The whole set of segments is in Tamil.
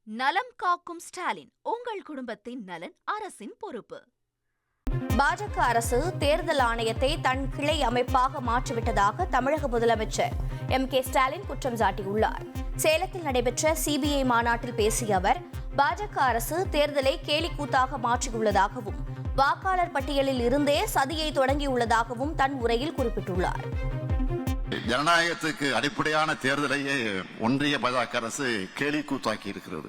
நலம் காக்கும் ஸ்டாலின், உங்கள் குடும்பத்தின் நலன் அரசின் பொறுப்பு. பாஜக அரசு தேர்தல் ஆணையத்தை தன் கிளை அமைப்பாக மாற்றிவிட்டதாக தமிழக முதலமைச்சர் ஸ்டாலின் குற்றம் சாட்டியுள்ளார். சேலத்தில் நடைபெற்ற சிபிஐ மாநாட்டில் பேசிய அவர், பாஜக அரசு தேர்தலை கேலிக்கூத்தாக மாற்றியுள்ளதாகவும் வாக்காளர் பட்டியலில் இருந்தே சதியை தொடங்கியுள்ளதாகவும் தன் உரையில் குறிப்பிட்டுள்ளார். ஜனநாயகத்துக்கு அடிப்படையான தேர்தலையே ஒன்றிய பாஜக அரசு கேலிக்கூத்தாக்கி இருக்கிறது.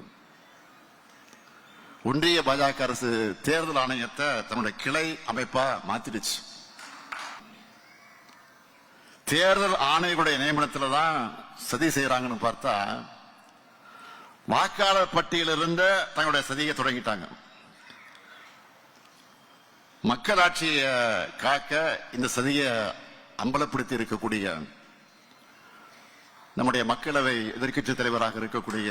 ஒன்றிய பாஜக அரசு தேர்தல் ஆணையத்தை தன்னுடைய கிளை அமைப்பா மாத்திடுச்சு. தேர்தல் ஆணையர்களுடைய நியமனத்தில் தான் சதி செய்யறாங்கன்னு பார்த்தா, வாக்காளர் பட்டியலிருந்து தங்களுடைய சதியை தொடங்கிட்டாங்க. மக்களாட்சியை காக்க இந்த சதியை அம்பலப்படுத்தி இருக்கக்கூடிய நம்முடைய மக்களவை எதிர்க்கட்சி தலைவராக இருக்கக்கூடிய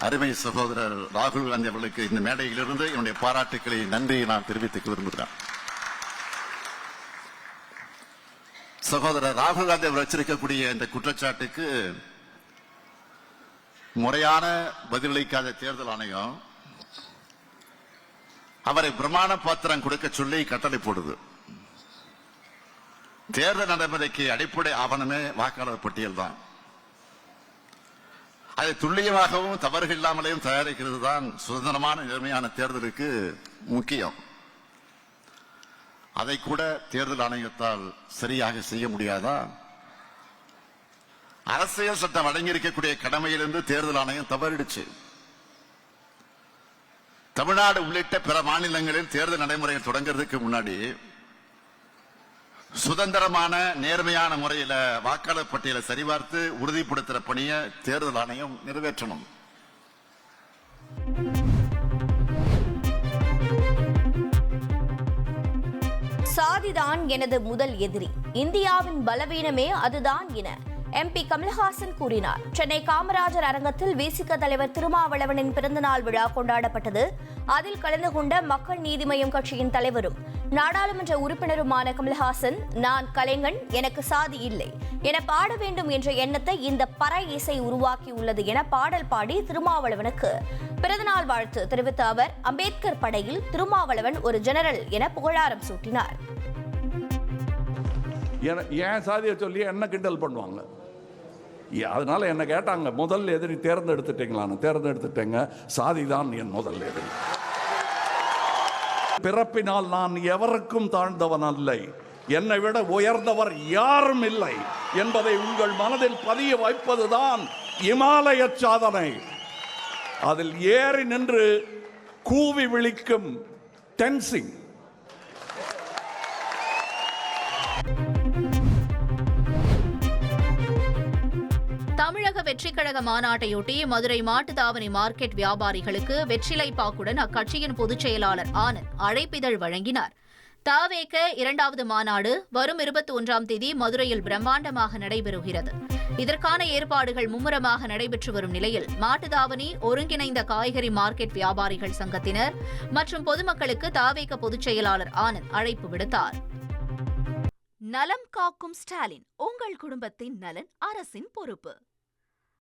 அருமை சகோதரர் ராகுல் காந்தி அவர்களுக்கு இந்த மேடையிலிருந்து என்னுடைய பாராட்டுக்களை, நன்றியை நான் தெரிவித்துக் விரும்புகிறேன். சகோதரர் ராகுல் காந்தி அவர் வச்சிருக்கக்கூடிய இந்த குற்றச்சாட்டுக்கு முறையான பதிலளிக்காத தேர்தல் ஆணையம் அவரை பிரமாண பத்திரம் கொடுக்க சொல்லி கட்டளை போடுது. தேர்தல் நடைமுறைக்கு அடிப்படை ஆவணமே வாக்காளர் பட்டியல் தான். அதை துல்லியமாகவும் தவறுகள் இல்லாமலேயும் தயாரிக்கிறது தான் சுதந்திரமான நேர்மையான தேர்தலுக்கு முக்கியம். அதை கூட தேர்தல் ஆணையத்தால் சரியாக செய்ய முடியாதா? அரசியல் சட்டம் வழங்கியிருக்கக்கூடிய கடமையிலிருந்து தேர்தல் ஆணையம் தவறிடுச்சு. தமிழ்நாடு உள்ளிட்ட பிற மாநிலங்களில் தேர்தல் நடைமுறைகள் தொடங்குறதுக்கு முன்னாடி சுதந்திரமான நேர்மையான முறையில் வாக்காளர் பட்டியலை சரிபார்த்து உறுதிப்படுத்துற பணியை தேர்தல் ஆணையம் நிறைவேற்றணும். சாதிதான் எனது முதல் எதிரி, இந்தியாவின் பலவீனமே அதுதான் என MP கமல்ஹாசன் கூறினார். சென்னை காமராஜர் அரங்கத்தில் விசிக தலைவர் திருமாவளவனின் பிறந்தநாள் விழா கொண்டாடப்பட்டது. அதில் கலந்து கொண்ட மக்கள் நீதி மய்யம் கட்சியின் தலைவரும் நாடாளுமன்ற உறுப்பினருமான கமல்ஹாசன், நான் கலைஞன், எனக்கு சாதி இல்லை என பாட வேண்டும் என்ற எண்ணத்தை இந்த பறை இசை உருவாக்கியுள்ளது என பாடல் பாடி திருமாவளவனுக்கு பிறந்தநாள் வாழ்த்து தெரிவித்த அவர், அம்பேத்கர் படையில் திருமாவளவன் ஒரு ஜெனரல் என புகழாரம் சூட்டினார். ஏன் சாதியை சொல்லி என்ன கிண்டல் பண்ணுவாங்க. அதனால என்ன கேட்டாங்க, முதல் எதிரி தேர்ந்தெடுத்துட்டீங்களான்னு. தேர்ந்தெடுத்துட்டேங்க, சாதிதான் என் முதல் எதிரி. பிறப்பினால் நான் எவருக்கும் தாழ்ந்தவன் அல்ல, என்னை விட உயர்ந்தவர் யாரும் இல்லை என்பதை உங்கள் மனதில் பதிய வைப்பதுதான் இமாலய சாதனை. அதில் ஏறி நின்று கூவி விழிக்கும் டென்சிங். தமிழக வெற்றிக் கழக மாநாட்டையொட்டி மதுரை மாட்டுத்தாவணி மார்க்கெட் வியாபாரிகளுக்கு வெற்றிலை பாக்குடன் அக்கட்சியின் பொதுச் செயலாளர் ஆனந்த் அழைப்பிதழ் வழங்கினார். தவேக 2வது மாநாடு வரும் 21ஆம் தேதி மதுரையில் பிரம்மாண்டமாக நடைபெறுகிறது. இதற்கான ஏற்பாடுகள் மும்முரமாக நடைபெற்று வரும் நிலையில் மாட்டுத்தாவணி ஒருங்கிணைந்த காய்கறி மார்க்கெட் வியாபாரிகள் சங்கத்தினர் மற்றும் பொதுமக்களுக்கு தவேக பொதுச் செயலாளர் ஆனந்த் அழைப்பு விடுத்தார். நலம் காக்கும் ஸ்டாலின், உங்கள் குடும்பத்தின் நலன் அரசின் பொறுப்பு.